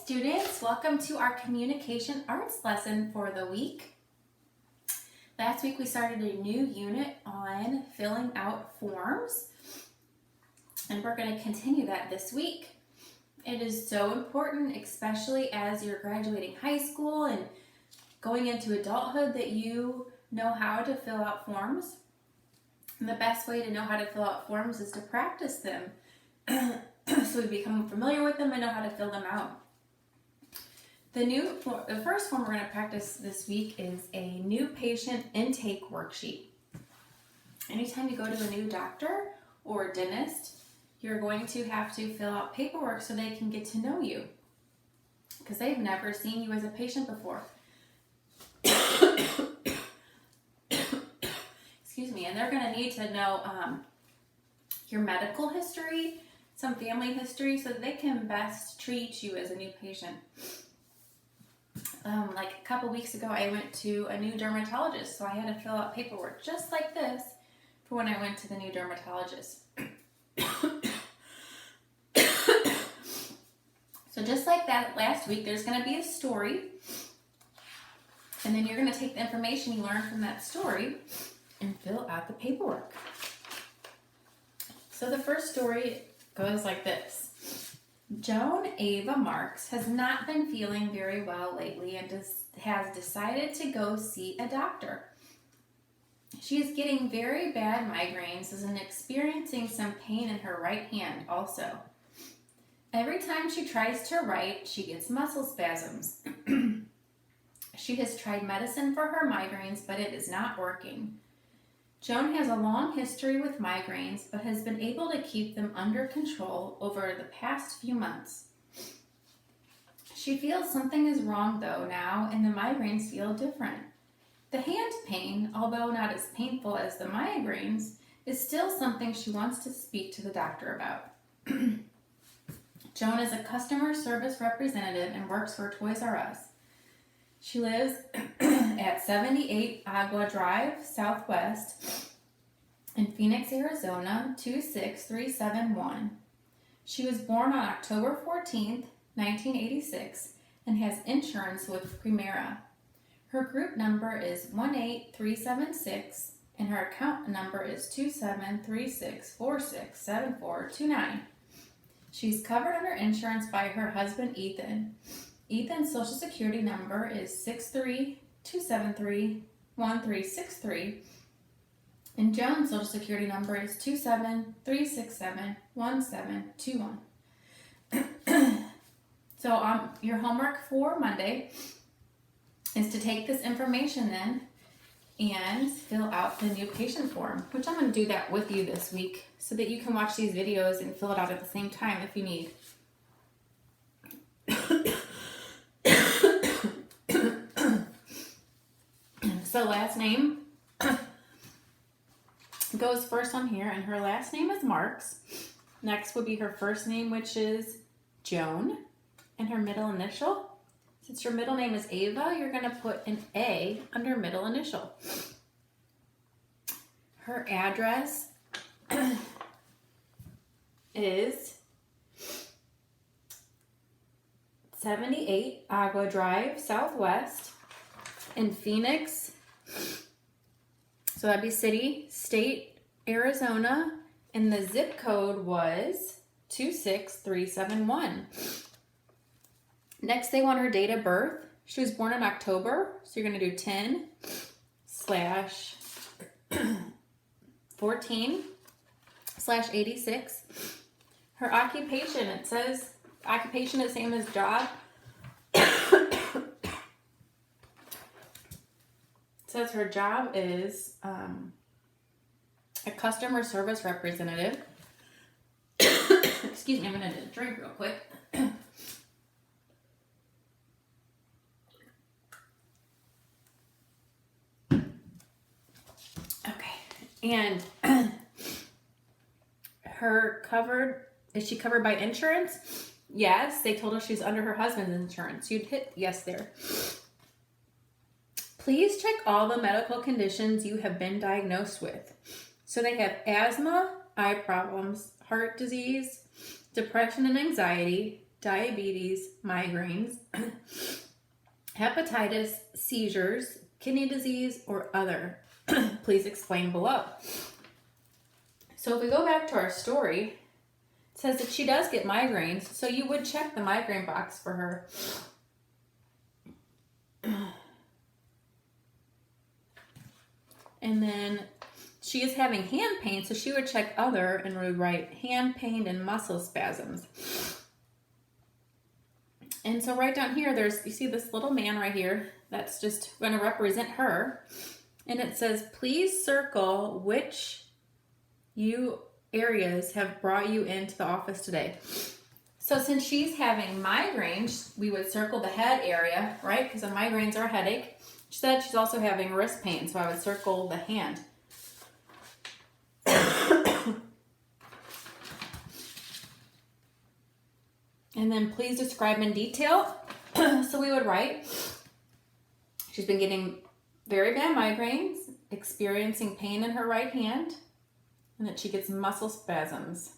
students, welcome to our communication arts lesson for the week. Last week we started a new unit on filling out forms, and we're going to continue that this week. It is so important, especially as you're graduating high school and going into adulthood, that you know how to fill out forms. And the best way to know how to fill out forms is to practice them so we become familiar with them and know how to fill them out. The first form we're going to practice this week is a new patient intake worksheet. Anytime you go to a new doctor or dentist, you're going to have to fill out paperwork so they can get to know you, because they've never seen you as a patient before. Excuse me. And they're going to need to know your medical history, some family history, so that they can best treat you as a new patient. Like a couple weeks ago, I went to a new dermatologist, so I had to fill out paperwork just like this for when I went to the new dermatologist. So just like that last week, there's going to be a story, and then you're going to take the information you learned from that story and fill out the paperwork. So the first story goes like this. Joan Ava Marks has not been feeling very well lately and has decided to go see a doctor. She is getting very bad migraines and experiencing some pain in her right hand also. Every time she tries to write, she gets muscle spasms. She has tried medicine for her migraines, but it is not working. Joan has a long history with migraines, but has been able to keep them under control over the past few months. She feels something is wrong though now, and the migraines feel different. The hand pain, although not as painful as the migraines, is still something she wants to speak to the doctor about. Joan is a customer service representative and works for Toys R Us. She lives at 78 Agua Drive, Southwest, in Phoenix, Arizona, 26371. She was born on October 14th, 1986, and has insurance with Primera. Her group number is 18376, and her account number is 2736467429. She's covered under insurance by her husband, Ethan. Ethan's social security number is 632731363, and Joan's social security number is 273671721. So your homework for Monday is to take this information then and fill out the new patient form, which I'm going to do that with you this week so that you can watch these videos and fill it out at the same time if you need. So last name goes first on here, and her last name is Marks. Next would be her first name, which is Joan, and her middle initial. Since your middle name is Ava, you're going to put an A under middle initial. Her address is 78 Agua Drive, Southwest, in Phoenix. So that'd be city, state, Arizona, and the zip code was 26371. Next, they want her date of birth. She was born in October, so you're going to do 10/14/86. Her occupation, it says occupation is the same as job. It says her job is a customer service representative. Excuse me, I'm going to drink real quick. Okay, and is she covered by insurance? Yes, they told her she's under her husband's insurance. You'd hit yes there. Please check all the medical conditions you have been diagnosed with. So they have asthma, eye problems, heart disease, depression and anxiety, diabetes, migraines, hepatitis, seizures, kidney disease, or other. Please explain below. So if we go back to our story, it says that she does get migraines, so you would check the migraine box for her. And then she is having hand pain, so she would check other and would write hand pain and muscle spasms. And so right down here, you see this little man right here, that's just going to represent her. And it says, please circle which areas have brought you into the office today. So since she's having migraines, we would circle the head area, right? Because the migraines are a headache. She said she's also having wrist pain, so I would circle the hand. And then please describe in detail. So we would write, she's been getting very bad migraines, experiencing pain in her right hand, and that she gets muscle spasms.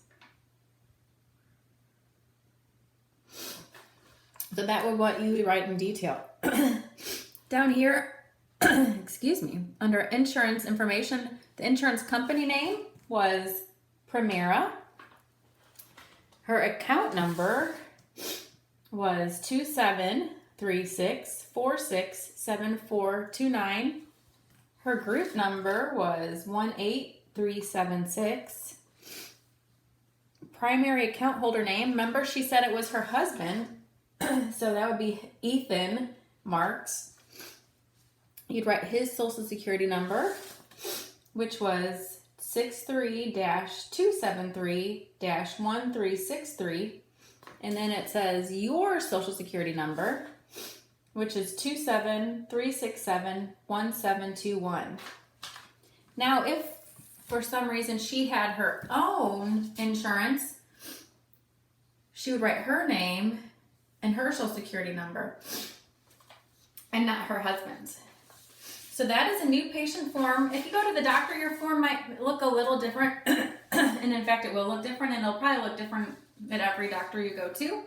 So that would what you would write in detail. Down here, excuse me, under insurance information, the insurance company name was Primera. Her account number was 2736467429. Her group number was 18376. Primary account holder name, remember she said it was her husband, so that would be Ethan Marks. You'd write his social security number, which was 63-273-1363. And then it says your social security number, which is 273671721. Now, if for some reason she had her own insurance, she would write her name and her social security number and not her husband's. So that is a new patient form. If you go to the doctor, your form might look a little different. And in fact, it will look different, and it'll probably look different at every doctor you go to.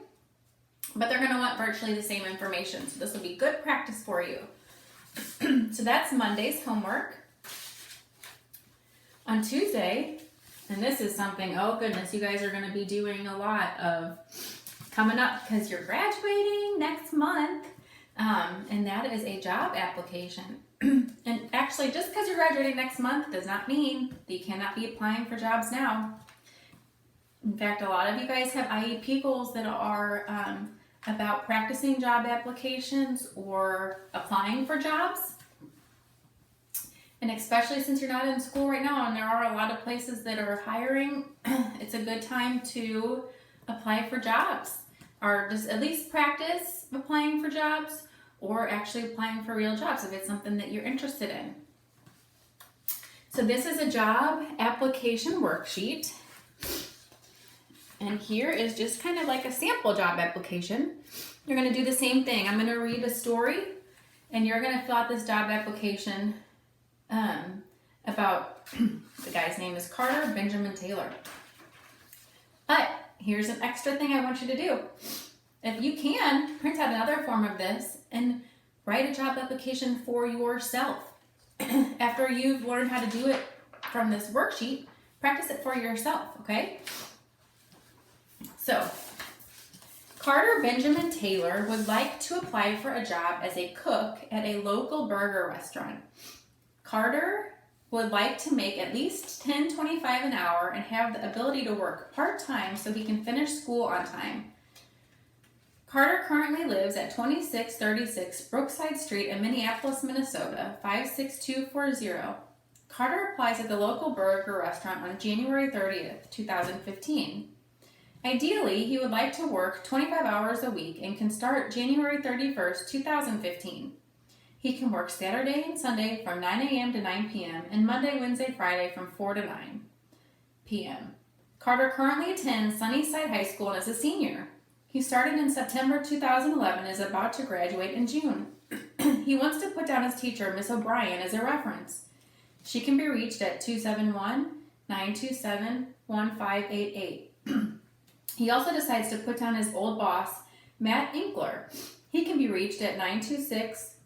But they're going to want virtually the same information. So this will be good practice for you. So that's Monday's homework. On Tuesday, and this is something, oh goodness, you guys are going to be doing a lot of coming up because you're graduating next month. And that is a job application. And actually, just because you're graduating next month does not mean that you cannot be applying for jobs now. In fact, a lot of you guys have IEP goals that are about practicing job applications or applying for jobs. And especially since you're not in school right now and there are a lot of places that are hiring, it's a good time to apply for jobs. Or just at least practice applying for jobs or actually applying for real jobs if it's something that you're interested in. So this is a job application worksheet. And here is just kind of like a sample job application. You're going to do the same thing. I'm going to read a story and you're going to fill out this job application about, the guy's name is Carter Benjamin Taylor. But here's an extra thing I want you to do. If you can, print out another form of this and write a job application for yourself. After you've learned how to do it from this worksheet, practice it for yourself, okay? So, Carter Benjamin Taylor would like to apply for a job as a cook at a local burger restaurant. Carter would like to make at least $10.25 an hour and have the ability to work part-time so he can finish school on time. Carter currently lives at 2636 Brookside Street in Minneapolis, Minnesota, 56240. Carter applies at the local burger restaurant on January 30th, 2015. Ideally, he would like to work 25 hours a week and can start January 31st, 2015. He can work Saturday and Sunday from 9 a.m. to 9 p.m. and Monday, Wednesday, Friday from 4 to 9 p.m. Carter currently attends Sunnyside High School and is a senior. He started in September 2011 and is about to graduate in June. He wants to put down his teacher, Miss O'Brien, as a reference. She can be reached at 271-927-1588. He also decides to put down his old boss, Matt Inkler. He can be reached at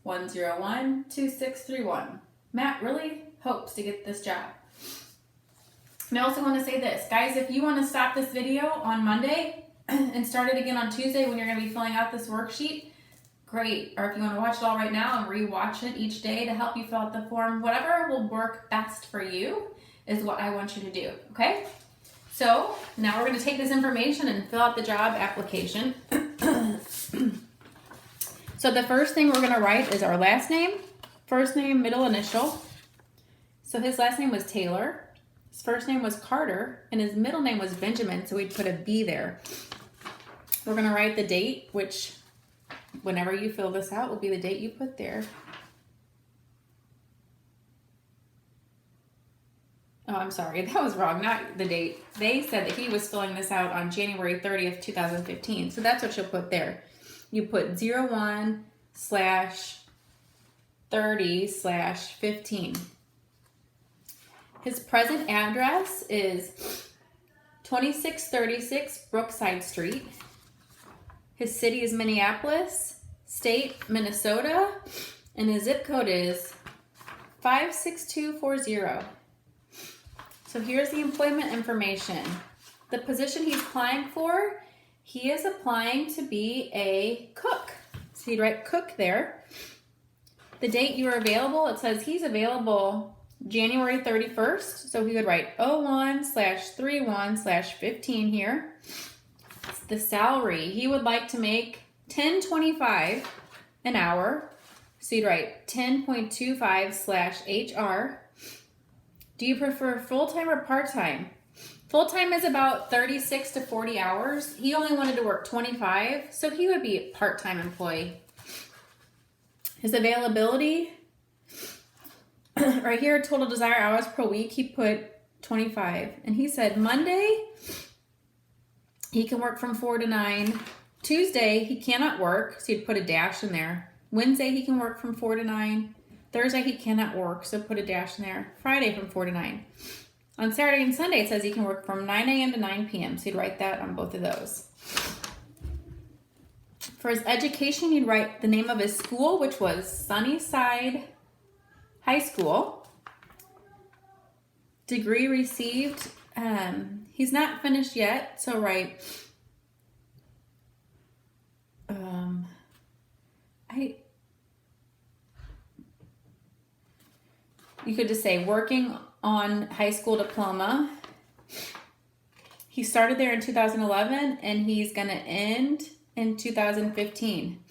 926-101-2631. Matt really hopes to get this job. And I also want to say this, guys, if you want to stop this video on Monday and start it again on Tuesday when you're going to be filling out this worksheet, great. Or if you want to watch it all right now and re-watch it each day to help you fill out the form, whatever will work best for you is what I want you to do, okay? So now we're going to take this information and fill out the job application. So the first thing we're going to write is our last name, first name, middle initial. So his last name was Taylor, his first name was Carter, and his middle name was Benjamin, so we'd put a B there. We're going to write the date, which whenever you fill this out will be the date you put there. Oh, I'm sorry, that was wrong, not the date. They said that he was filling this out on January 30th, 2015, so that's what you'll put there. You put 01/30/15. His present address is 2636 Brookside Street. His city is Minneapolis, state Minnesota, and his zip code is 56240. So here's the employment information. The position he's applying for, he is applying to be a cook. So you'd write cook there. The date you are available, it says he's available January 31st. So we would write 01/31/15 here. The salary, he would like to make $10.25 an hour. So you'd write 10.25/HR. Do you prefer full-time or part-time? Full-time is about 36 to 40 hours. He only wanted to work 25, so he would be a part-time employee. His availability, right here, total desired hours per week, he put 25. And he said Monday, he can work from 4 to 9. Tuesday, he cannot work, so you'd put a dash in there. Wednesday, he can work from 4 to 9. Thursday, he cannot work, so put a dash in there. Friday, from 4 to 9. On Saturday and Sunday, it says he can work from 9 a.m. to 9 p.m., so you'd write that on both of those. For his education, you'd write the name of his school, which was Sunnyside High School. Degree received, he's not finished yet, so write, you could just say working on high school diploma. He started there in 2011 and he's going to end in 2015.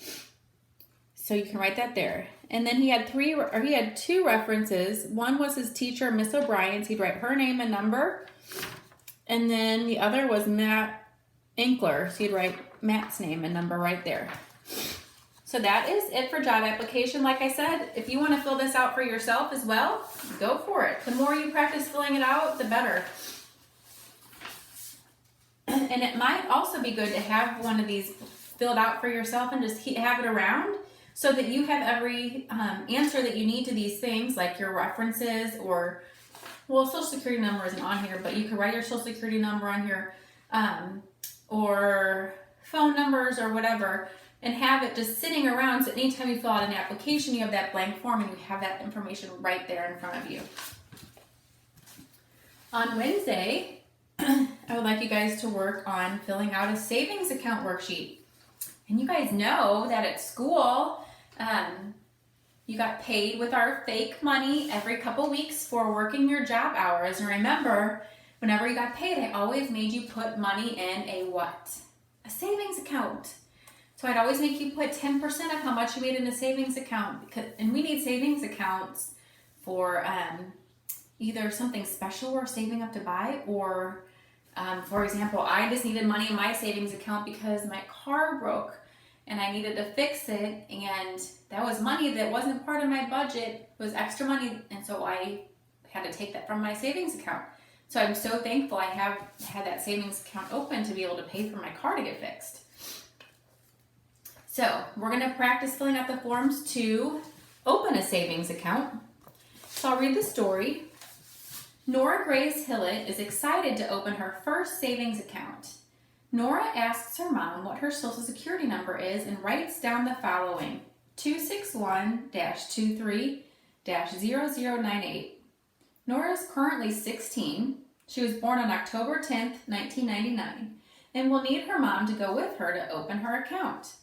So you can write that there. And then he had two references. One was his teacher, Miss O'Brien. So he'd write her name and number. And then the other was Matt Inkler. So you'd write Matt's name and number right there. So that is it for job application. Like I said, if you want to fill this out for yourself as well, go for it. The more you practice filling it out, the better. And it might also be good to have one of these filled out for yourself and just have it around so that you have every answer that you need to these things, like your references or, well, social security number isn't on here, but you can write your social security number on here or phone numbers or whatever, and have it just sitting around so anytime you fill out an application, you have that blank form and you have that information right there in front of you. On Wednesday, I would like you guys to work on filling out a savings account worksheet. And you guys know that at school, you got paid with our fake money every couple weeks for working your job hours. And remember, whenever you got paid, I always made you put money in a what? A savings account. So I'd always make you put 10% of how much you made in a savings account. And we need savings accounts for either something special we're saving up to buy, or for example, I just needed money in my savings account because my car broke and I needed to fix it, and that was money that wasn't part of my budget. It was extra money, and so I had to take that from my savings account. So I'm so thankful I have had that savings account open to be able to pay for my car to get fixed. So we're going to practice filling out the forms to open a savings account. So I'll read the story. Nora Grace Hillett is excited to open her first savings account. Nora asks her mom what her social security number is and writes down the following: 261-23-0098. Nora is currently 16. She was born on October 10th, 1999, and will need her mom to go with her to open her account.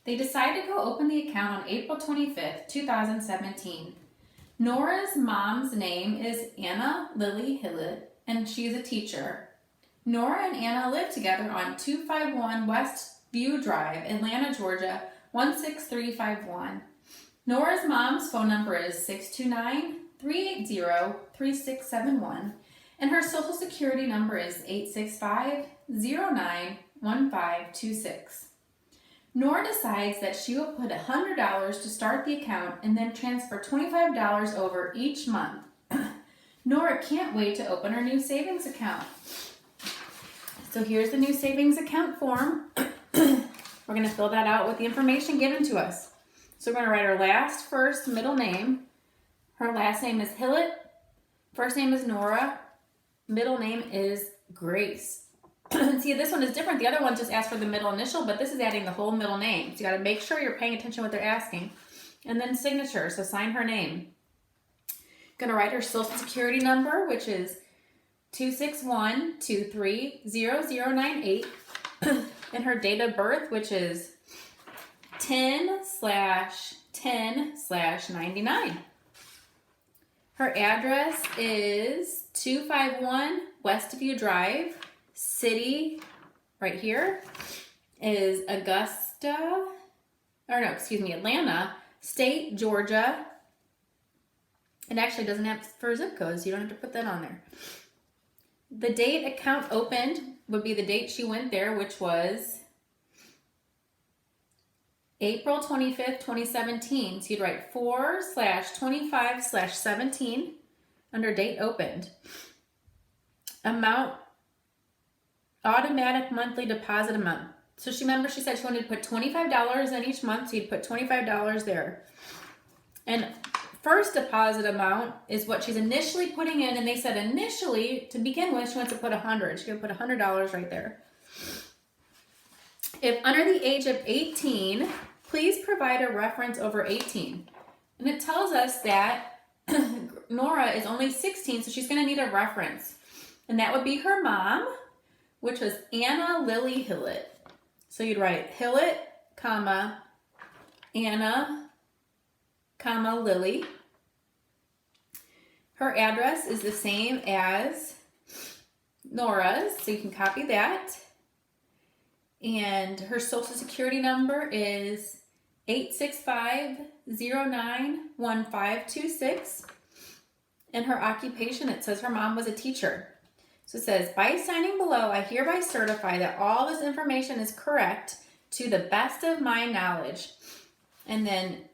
They decide to go open the account on April 25th, 2017. Nora's mom's name is Anna Lily Hillett, and she is a teacher. Nora and Anna live together on 251 West View Drive, Atlanta, Georgia, 16351. Nora's mom's phone number is 629-380-3671, and her social security number is 865-091526. Nora decides that she will put $100 to start the account and then transfer $25 over each month. Nora can't wait to open her new savings account. So here's the new savings account form. We're going to fill that out with the information given to us. So we're going to write her last, first, middle name. Her last name is Hillett. First name is Nora. Middle name is Grace. See, this one is different. The other one just asked for the middle initial, but this is adding the whole middle name. So you got to make sure you're paying attention to what they're asking. And then signature, so sign her name. Going to write her social security number, which is 261-23-0098, and her date of birth, which is 10/10/99. Her address is 251 Westview Drive. City, right here, is Atlanta. State, Georgia. It actually doesn't have for zip codes. You don't have to put that on there. The date account opened would be the date she went there, which was April 25th, 2017. So you'd write 4/25/17 under date opened. Amount, automatic monthly deposit amount. So she said she wanted to put $25 in each month, so you'd put $25 there. And first deposit amount is what she's initially putting in, and they said initially, to begin with, she wants to put $100. She's going to put $100 right there. If under the age of 18, please provide a reference over 18. And it tells us that Nora is only 16, so she's going to need a reference. And that would be her mom, which was Anna Lily Hillett. So you'd write Hillett, comma, Anna, comma, Lily. Her address is the same as Nora's, so you can copy that. And her social security number is 865-091526. And her occupation, it says her mom was a teacher. So it says, by signing below, I hereby certify that all this information is correct to the best of my knowledge. And then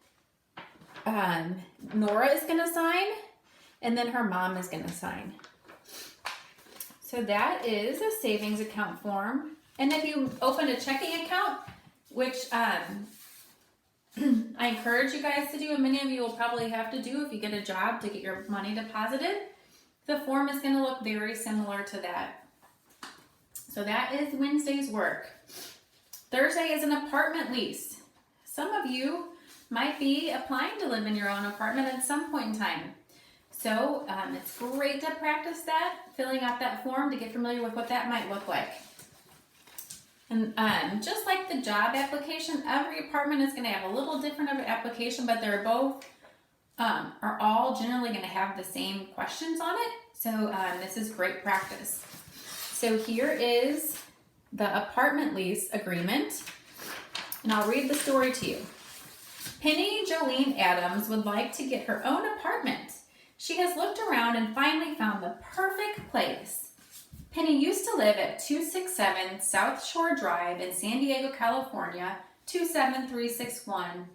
Nora is going to sign, and then her mom is going to sign. So that is a savings account form. And if you open a checking account, which I encourage you guys to do, and many of you will probably have to do if you get a job to get your money deposited, the form is going to look very similar to that. So that is Wednesday's work. Thursday is an apartment lease. Some of you might be applying to live in your own apartment at some point in time. So it's great to practice that, filling out that form to get familiar with what that might look like. And just like the job application, every apartment is going to have a little different of an application, but they're both are all generally going to have the same questions on it. So this is great practice. So here is the apartment lease agreement, and I'll read the story to you. Penny Jolene Adams would like to get her own apartment. She has looked around and finally found the perfect place. Penny used to live at 267 South Shore Drive in San Diego, California, 27361.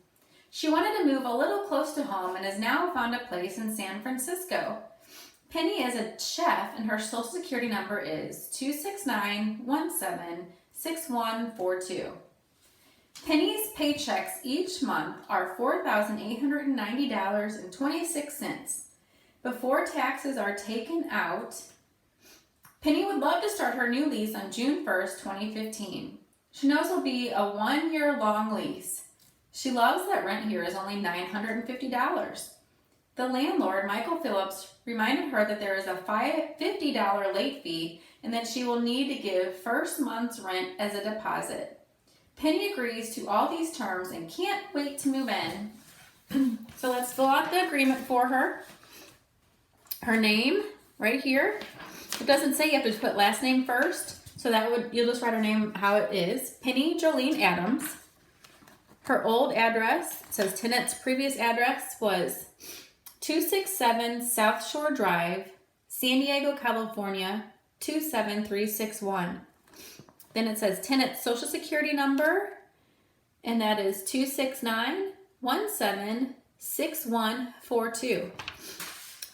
She wanted to move a little close to home and has now found a place in San Francisco. Penny is a chef, and her social security number is 269176142. Penny's paychecks each month are $4,890.26. Before taxes are taken out, Penny would love to start her new lease on June 1st, 2015. She knows it'll be a 1-year long lease. She loves that rent here is only $950. The landlord, Michael Phillips, reminded her that there is a $50 late fee and that she will need to give first month's rent as a deposit. Penny agrees to all these terms and can't wait to move in. So let's fill out the agreement for her. Her name right here. It doesn't say you have to put last name first, so you'll just write her name how it is. Penny Jolene Adams. Her old address, it says tenant's previous address was 267 South Shore Drive, San Diego, California, 27361. Then it says tenant's social security number, and that is 269176142.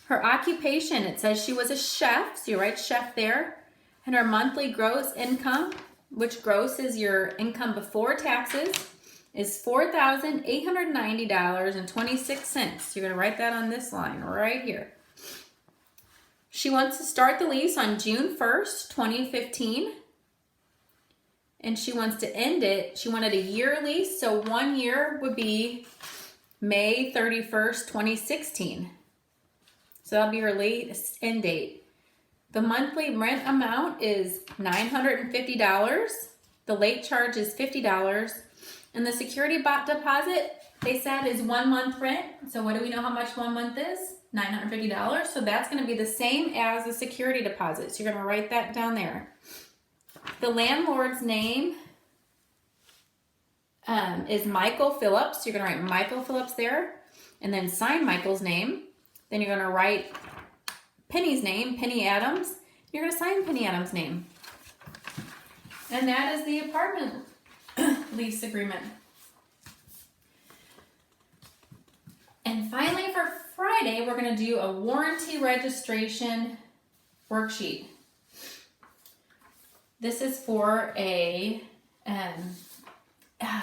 Her occupation, it says she was a chef, so you write chef there. And her monthly gross income, which gross is your income before taxes, is $4,890.26. You're going to write that on this line right here. She wants to start the lease on June 1st, 2015. And she wants to end it. She wanted a year lease, so 1 year would be May 31st, 2016. So that'll be her latest end date. The monthly rent amount is $950. The late charge is $50. And the security deposit, they said, is 1 month rent. So what do we know how much 1 month is? $950. So that's going to be the same as the security deposit. So you're going to write that down there. The landlord's name is Michael Phillips. You're going to write Michael Phillips there. And then sign Michael's name. Then you're going to write Penny's name, Penny Adams. You're going to sign Penny Adams' name. And that is the apartment lease agreement. And finally, for Friday, we're going to do a warranty registration worksheet. This is for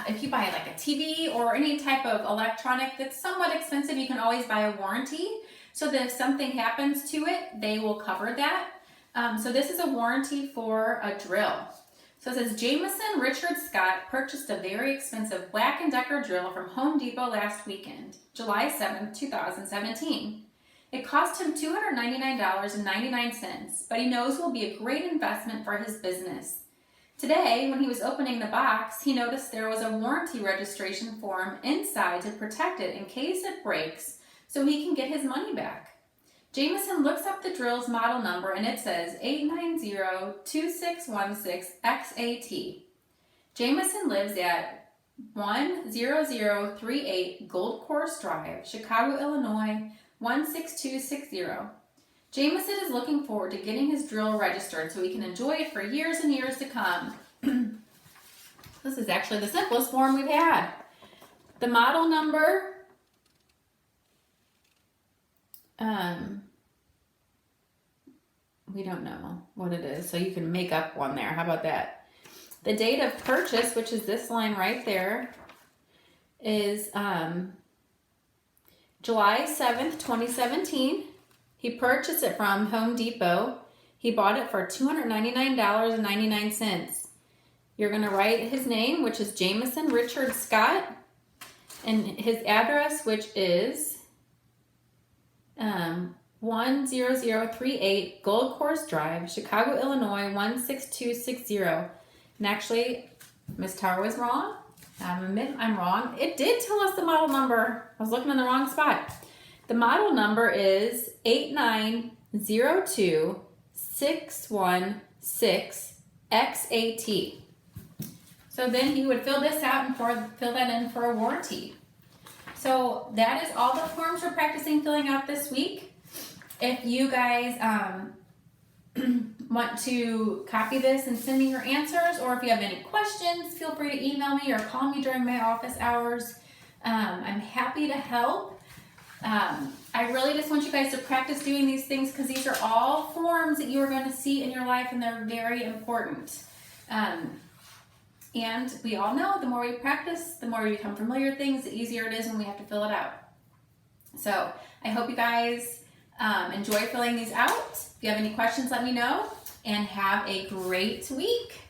if you buy like a TV or any type of electronic that's somewhat expensive, you can always buy a warranty. So that if something happens to it, they will cover that. So this is a warranty for a drill. So it says, Jameson Richard Scott purchased a very expensive Black & Decker drill from Home Depot last weekend, July 7th, 2017. It cost him $299.99, but he knows will be a great investment for his business. Today, when he was opening the box, he noticed there was a warranty registration form inside to protect it in case it breaks, so he can get his money back. Jameson looks up the drill's model number and it says 890-2616-XAT. Jameson lives at 10038 Gold Course Drive, Chicago, Illinois, 16260. Jameson is looking forward to getting his drill registered so he can enjoy it for years and years to come. This is actually the simplest form we've had. The model number, we don't know what it is, so you can make up one there. How about that? The date of purchase, which is this line right there, is July 7th, 2017. He purchased it from Home Depot. He bought it for $299.99. You're going to write his name, which is Jameson Richard Scott, and his address, which is 10038 Gold Course Drive, Chicago, Illinois, 16260. And actually, Miss Tower was wrong. I'm wrong. It did tell us the model number. I was looking in the wrong spot. The model number is 8902616XAT. So then you would fill this out and fill that in for a warranty. So that is all the forms we're practicing filling out this week. If you guys want to copy this and send me your answers, or if you have any questions, feel free to email me or call me during my office hours. I'm happy to help. I really just want you guys to practice doing these things because these are all forms that you are going to see in your life and they're very important. And we all know the more we practice, the more we become familiar with things, the easier it is when we have to fill it out. So I hope you guys enjoy filling these out. If you have any questions, let me know. and have a great week.